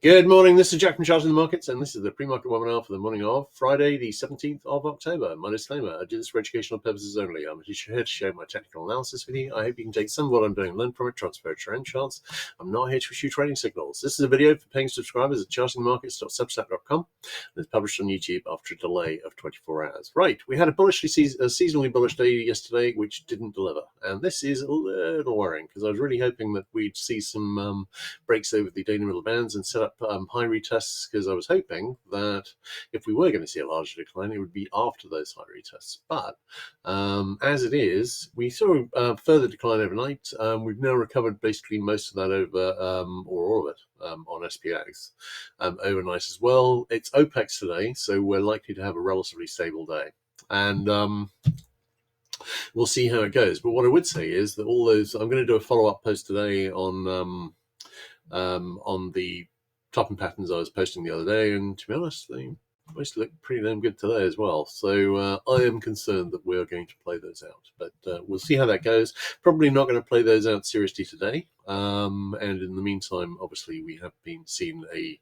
Good morning, this is Jack from Charting the Markets, and this is the pre-market webinar for the morning of Friday, the 17th of October. My disclaimer, I do this for educational purposes only. I'm here to share my technical analysis with you. I hope you can take some of what I'm doing and learn from it, transfer it to your own charts. I'm not here to issue trading signals. This is a video for paying subscribers at chartingmarkets.substack.com, and it's published on YouTube after a delay of 24 hours. Right, we had a seasonally bullish day yesterday, which didn't deliver, and this is a little worrying because I was really hoping that we'd see some breaks over the daily middle bands and set up high retests, because I was hoping that if we were going to see a larger decline, it would be after those high retests. But as it is, we saw a further decline overnight. We've now recovered basically most of that over, or all of it, on SPX overnight as well. It's OPEX today, so we're likely to have a relatively stable day. And we'll see how it goes. But what I would say is that all those, I'm going to do a follow-up post today on the top and patterns I was posting the other day, and to be honest, they mostly look pretty damn good today as well. So I am concerned that we are going to play those out, but we'll see how that goes. Probably not going to play those out seriously today. And in the meantime, obviously, we have been seeing a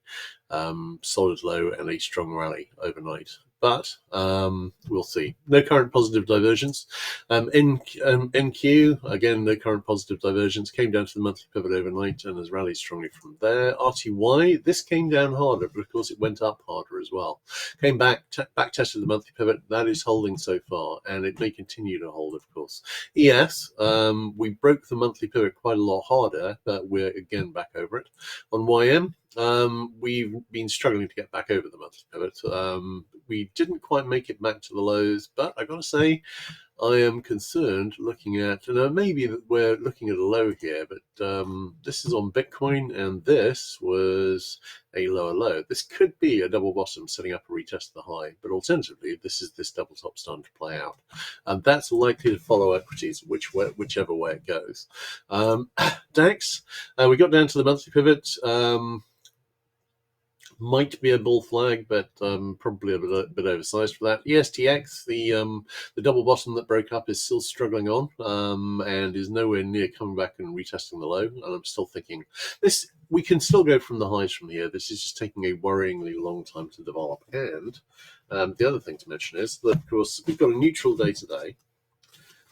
solid low and a strong rally overnight. But we'll see. No current positive divergence. NQ, again, no current positive divergence. Came down to the monthly pivot overnight and has rallied strongly from there. RTY, this came down harder, but of course it went up harder as well. Came back, back tested the monthly pivot. That is holding so far, and it may continue to hold, of course. ES, we broke the monthly pivot quite a lot harder, but we're again back over it. On YM, we've been struggling to get back over the monthly pivot. We didn't quite make it back to the lows, but I gotta say, I am concerned looking at, and maybe we're looking at a low here, but this is on Bitcoin, and this was a lower low. This could be a double bottom setting up a retest of the high, but alternatively, this is this double top starting to play out. And that's likely to follow equities, whichever way it goes. DAX, we got down to the monthly pivot. Might be a bull flag, but probably a bit oversized for that. ESTX, the double bottom that broke up, is still struggling on, and is nowhere near coming back and retesting the low. And I'm still thinking this. We can still go from the highs from here. This is just taking a worryingly long time to develop. And the other thing to mention is that, of course, we've got a neutral day today.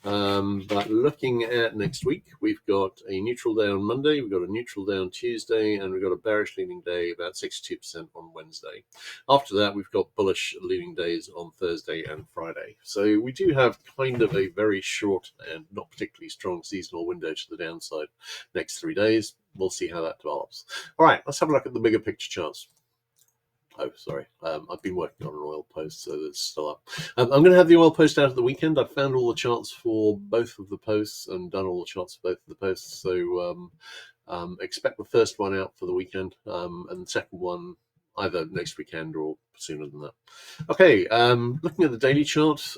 But looking at next week, we've got a neutral day on Monday, we've got a neutral day on Tuesday, and we've got a bearish leaning day, about 62% on Wednesday. After that, we've got bullish leaning days on Thursday and Friday. So we do have kind of a very short and not particularly strong seasonal window to the downside next 3 days. We'll see how that develops. All right, let's have a look at the bigger picture charts. Oh, sorry. I've been working on an oil post, so it's still up. I'm going to have the oil post out of the weekend. I've found all the charts for both of the posts and done all the charts for both of the posts. So expect the first one out for the weekend, and the second one either next weekend or sooner than that. Okay, looking at the daily chart,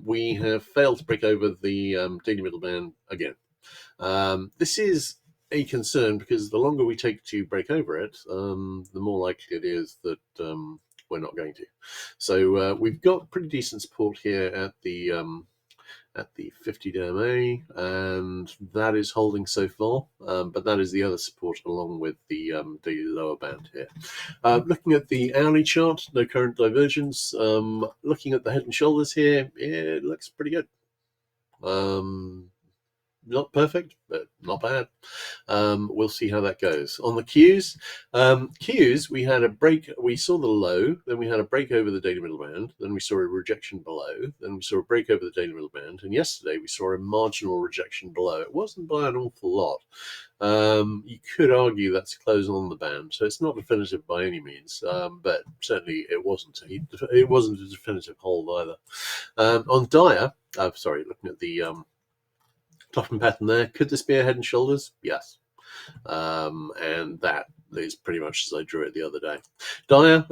we have failed to break over the daily middle band again. This is a concern because the longer we take to break over it, the more likely it is that we're not going to. So we've got pretty decent support here at the 50 DMA, and that is holding so far. But that is the other support along with the daily lower band here. Looking at the hourly chart, no current divergence. Looking at the head and shoulders here, it looks pretty good. Not perfect, but not bad. We'll see how that goes. On the Qs, we had a break. We saw the low, then we had a break over the daily middle band, then we saw a rejection below, then we saw a break over the daily middle band, and yesterday we saw a marginal rejection below. It wasn't by an awful lot. You could argue that's a close on the band, so it's not definitive by any means, but certainly it wasn't. It wasn't a definitive hold either. On Dia, sorry, looking at the top and pattern there. Could this be a head and shoulders? Yes. And that is pretty much as I drew it the other day. Dia,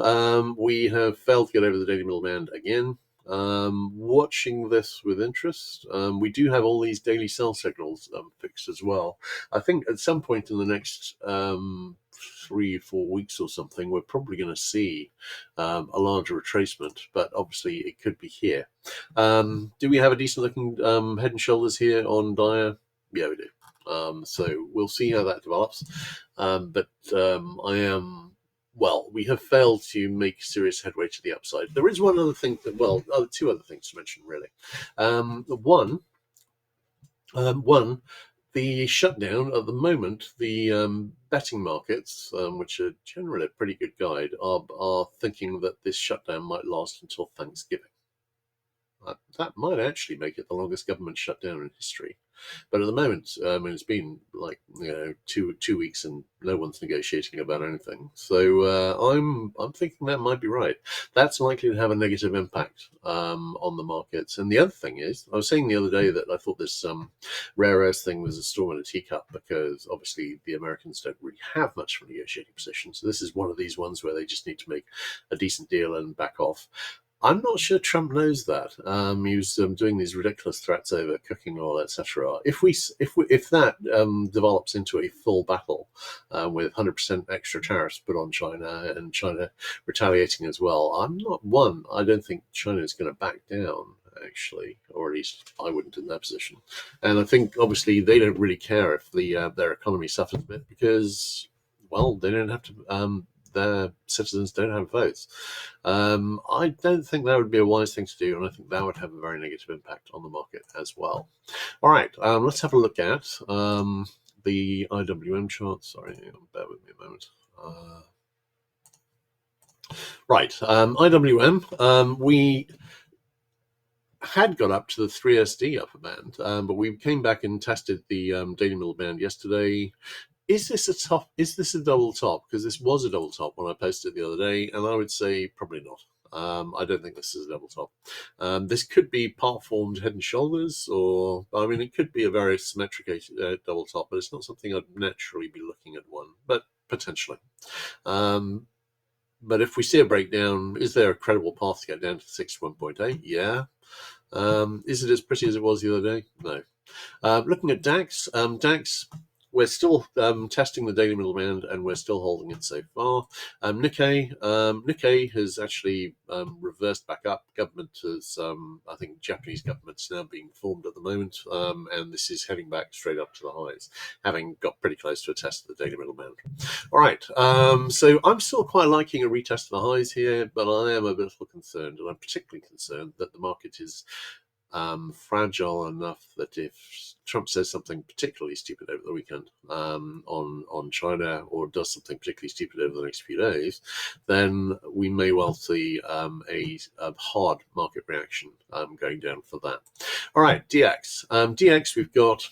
we have failed to get over the daily middle band again. Watching this with interest. We do have all these daily sell signals fixed as well. I think at some point in the next 3 or 4 weeks or something, we're probably going to see a larger retracement, but obviously it could be here. Do we have a decent looking head and shoulders here on Dia? Yeah, we do. So we'll see how that develops. But I am well, we have failed to make serious headway to the upside. There is one other thing two other things to mention, really. One, the shutdown at the moment, the betting markets, which are generally a pretty good guide, are thinking that this shutdown might last until Thanksgiving. That might actually make it the longest government shutdown in history. But at the moment, it's been like 2 weeks and no one's negotiating about anything. So I'm thinking that might be right. That's likely to have a negative impact on the markets. And the other thing is, I was saying the other day that I thought this rare earth thing was a storm in a teacup because obviously the Americans don't really have much of a negotiating position. So this is one of these ones where they just need to make a decent deal and back off. I'm not sure Trump knows that. He was doing these ridiculous threats over cooking oil, etc. If that develops into a full battle with 100% extra tariffs put on China and China retaliating as well, I don't think China is going to back down, actually, or at least I wouldn't in that position. And I think obviously they don't really care if their economy suffers a bit because, well, they don't have to. Their citizens don't have votes. I don't think that would be a wise thing to do, and I think that would have a very negative impact on the market as well. All right, let's have a look at the IWM chart. Sorry, bear with me a moment. Right, IWM, we had got up to the 3SD upper band, but we came back and tested the daily middle band yesterday. Is this a top? Is this a double top? Because this was a double top when I posted it the other day, and I would say probably not. I don't think this is a double top. This could be part formed head and shoulders, or it could be a very symmetric double top, but it's not something I'd naturally be looking at one, but potentially. But if we see a breakdown, is there a credible path to get down to 61.8? Yeah. Is it as pretty as it was the other day? No. Looking at DAX, we're still testing the daily middle band, and we're still holding it so far. Nikkei has actually reversed back up. Government has, I think, Japanese government's now being formed at the moment, and this is heading back straight up to the highs, having got pretty close to a test of the daily middle band. All right, so I'm still quite liking a retest of the highs here, but I am a little concerned, and I'm particularly concerned that the market is fragile enough that if Trump says something particularly stupid over the weekend on China, or does something particularly stupid over the next few days, then we may well see a hard market reaction going down for that. All right, DX. DX, we've got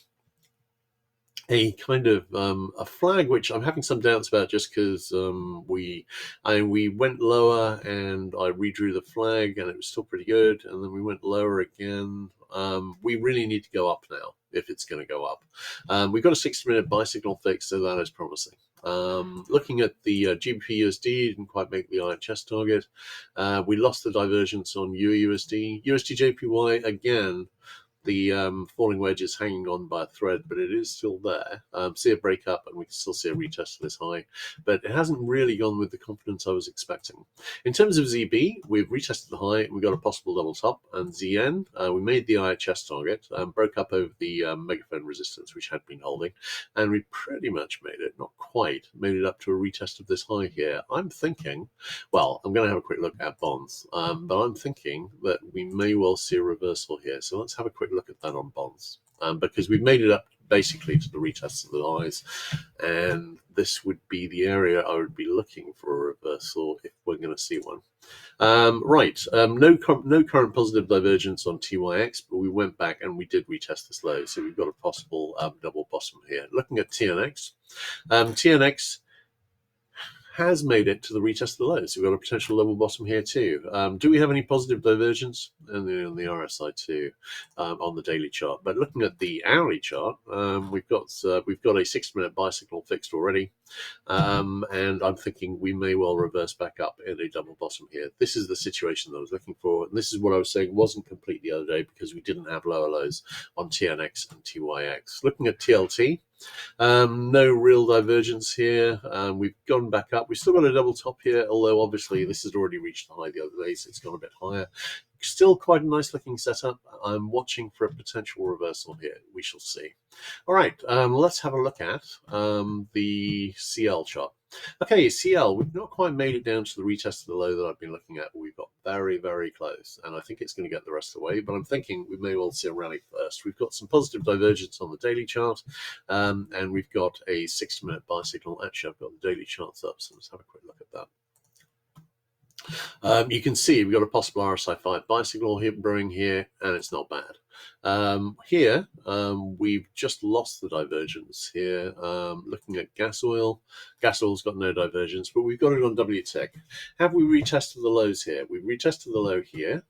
a kind of a flag which I'm having some doubts about, just because we went lower and I redrew the flag and it was still pretty good, and then we went lower again. We really need to go up now if it's going to go up. We've got a 60-minute buy signal fixed, so that is promising. Looking at the GBP USD, didn't quite make the IHS target. We lost the divergence on USD. USD JPY again. The falling wedge is hanging on by a thread, but it is still there. See a break up, and we can still see a retest of this high, but it hasn't really gone with the confidence I was expecting. In terms of ZB, we've retested the high, and we got a possible double top, and ZN, we made the IHS target, broke up over the megaphone resistance, which had been holding, and we pretty much made it, not quite, made it up to a retest of this high here. I'm thinking, well, I'm going to have a quick look at bonds, but I'm thinking that we may well see a reversal here. So let's have a quick look at that on bonds, because we've made it up basically to the retest of the highs, and this would be the area I would be looking for a reversal if we're going to see one. No current positive divergence on TYX, but we went back and we did retest this low, so we've got a possible double bottom here. Looking at TNX, TNX has made it to the retest of the low, so we've got a potential double bottom here too. Do we have any positive divergence? And on the RSI too, on the daily chart. But looking at the hourly chart, we've got a 60-minute buy signal fixed already, and I'm thinking we may well reverse back up in a double bottom here. This is the situation that I was looking for, and this is what I was saying wasn't complete the other day because we didn't have lower lows on TNX and TYX. Looking at TLT. No real divergence here. We've gone back up. We've still got a double top here, although obviously this has already reached the high the other day, so it's gone a bit higher. Still quite a nice looking setup. I'm watching for a potential reversal here. We shall see. All right, let's have a look at the CL chart. Okay, CL, we've not quite made it down to the retest of the low that I've been looking at, but we've got very, very close, and I think it's going to get the rest of the way, but I'm thinking we may well see a rally first. We've got some positive divergence on the daily chart, and we've got a 60-minute buy signal. Actually, I've got the daily charts up, so let's have a quick look at that. You can see we've got a possible RSI 5 buy signal here brewing here, and it's not bad. Here, we've just lost the divergence here. Looking at gas oil, gas oil's got no divergence, but we've got it on WTIC. Have we retested the lows here? We've retested the low here.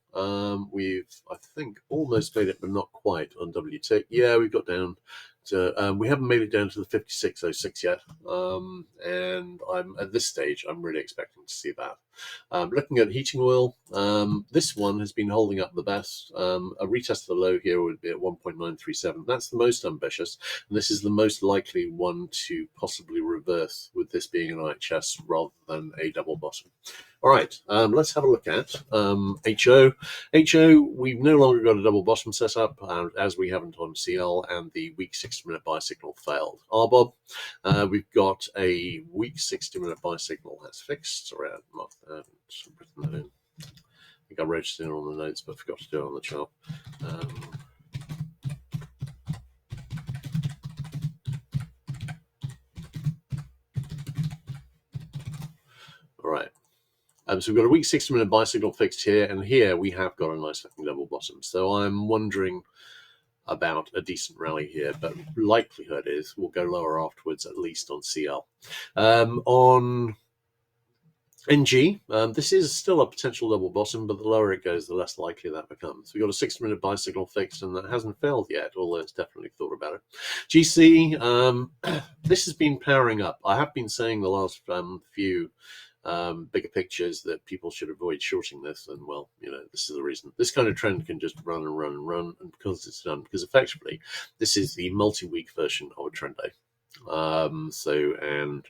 We've, I think, almost made it, but not quite on WTIC. Yeah, we've got down to, we haven't made it down to the 56.06 yet, and at this stage, I'm really expecting to see that. Looking at heating oil, this one has been holding up the best. A retest of the low here would be at 1.937. That's the most ambitious, and this is the most likely one to possibly reverse, with this being an IHS rather than a double bottom. All right, let's have a look at HO. HO, we've no longer got a double bottom set up, as we haven't on CL, and the weak 60-minute buy signal failed. RBOB, we've got a weak 60-minute buy signal that's fixed around. I haven't written that in. I think I wrote it in on the notes, but forgot to do it on the chart. All right. So we've got a weak 60-minute buy signal fixed here, and here we have got a nice looking double bottom. So I'm wondering about a decent rally here, but likelihood is we'll go lower afterwards, at least on CL. On NG, this is still a potential double bottom, but the lower it goes, the less likely that becomes. We've got a 60-minute buy signal fixed, and that hasn't failed yet, although it's definitely thought about it. GC, this has been powering up. I have been saying the last few bigger pictures that people should avoid shorting this, and well, this is the reason. This kind of trend can just run and run and run, and because it's done, because effectively this is the multi-week version of a trend day. And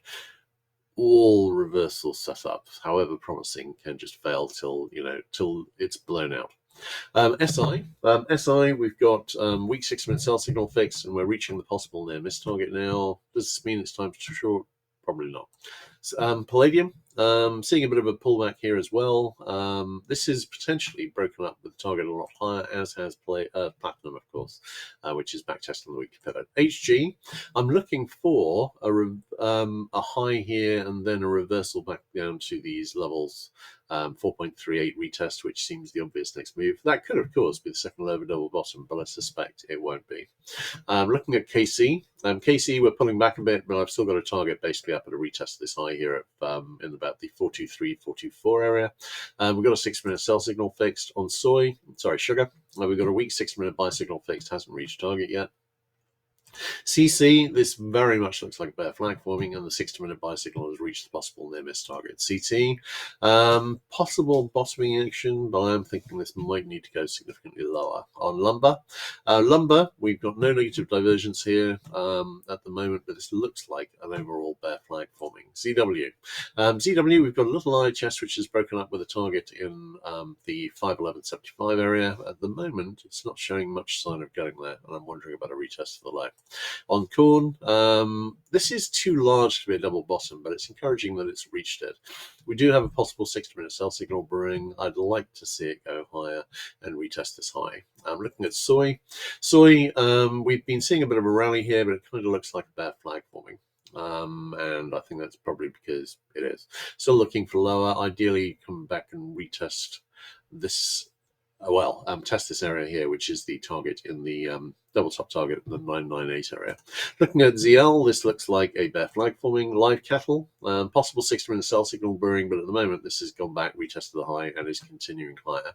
all reversal setups, however promising, can just fail till it's blown out. SI, we've got weak 6-minute sell signal fixed, and we're reaching the possible near miss target now. Does this mean it's time to short? Probably not. Palladium, seeing a bit of a pullback here as well. This is potentially broken up with the target a lot higher, as has Platinum, of course, which is backtesting the weekly pivot. HG, I'm looking for a high here and then a reversal back down to these levels. 4.38 retest, which seems the obvious next move. That could, of course, be the second low of a double bottom, but I suspect it won't be. Looking at KC, KC, we're pulling back a bit, but I've still got a target basically up at a retest of this high here at in about the 423, 424 area. We've got a 6-minute sell signal fixed on sugar. We've got a weak 6-minute buy signal fixed, hasn't reached target yet. CC, this very much looks like a bear flag forming, and the 60-minute buy signal has reached the possible near miss target. CT, possible bottoming action, but I'm thinking this might need to go significantly lower. On lumber, we've got no negative divergence here at the moment, but this looks like an overall bear flag forming. ZW, we've got a little IHS which is broken up with a target in the 511.75 area. At the moment, it's not showing much sign of going there, and I'm wondering about a retest of the low. On corn, this is too large to be a double bottom, but it's encouraging that it's reached it. We do have a possible 60-minute sell signal brewing. I'd like to see it go higher and retest this high. I'm looking at soy. We've been seeing a bit of a rally here, but it kind of looks like a bear flag forming. And I think that's probably because it is. Still looking for lower. Ideally, come back and retest this. Test this area here, which is the target in the double top target in the 998 area. Looking at ZL, this looks like a bear flag forming. Live cattle, possible 60-minute sell signal brewing, but at the moment this has gone back, retested the high, and is continuing higher.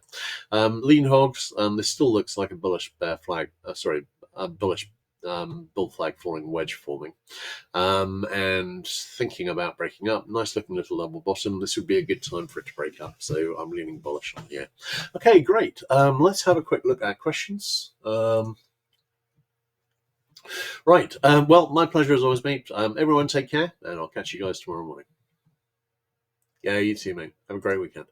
Lean hogs, this still looks like a bullish bear flag. Bullish bull flag falling wedge forming, and thinking about breaking up. Nice looking little double bottom. This would be a good time for it to break up, so I'm leaning bullish on here. Okay, great. Let's have a quick look at questions. Right. Well, my pleasure as always, mate. Everyone take care, and I'll catch you guys tomorrow morning. Yeah, you too, mate. Have a great weekend.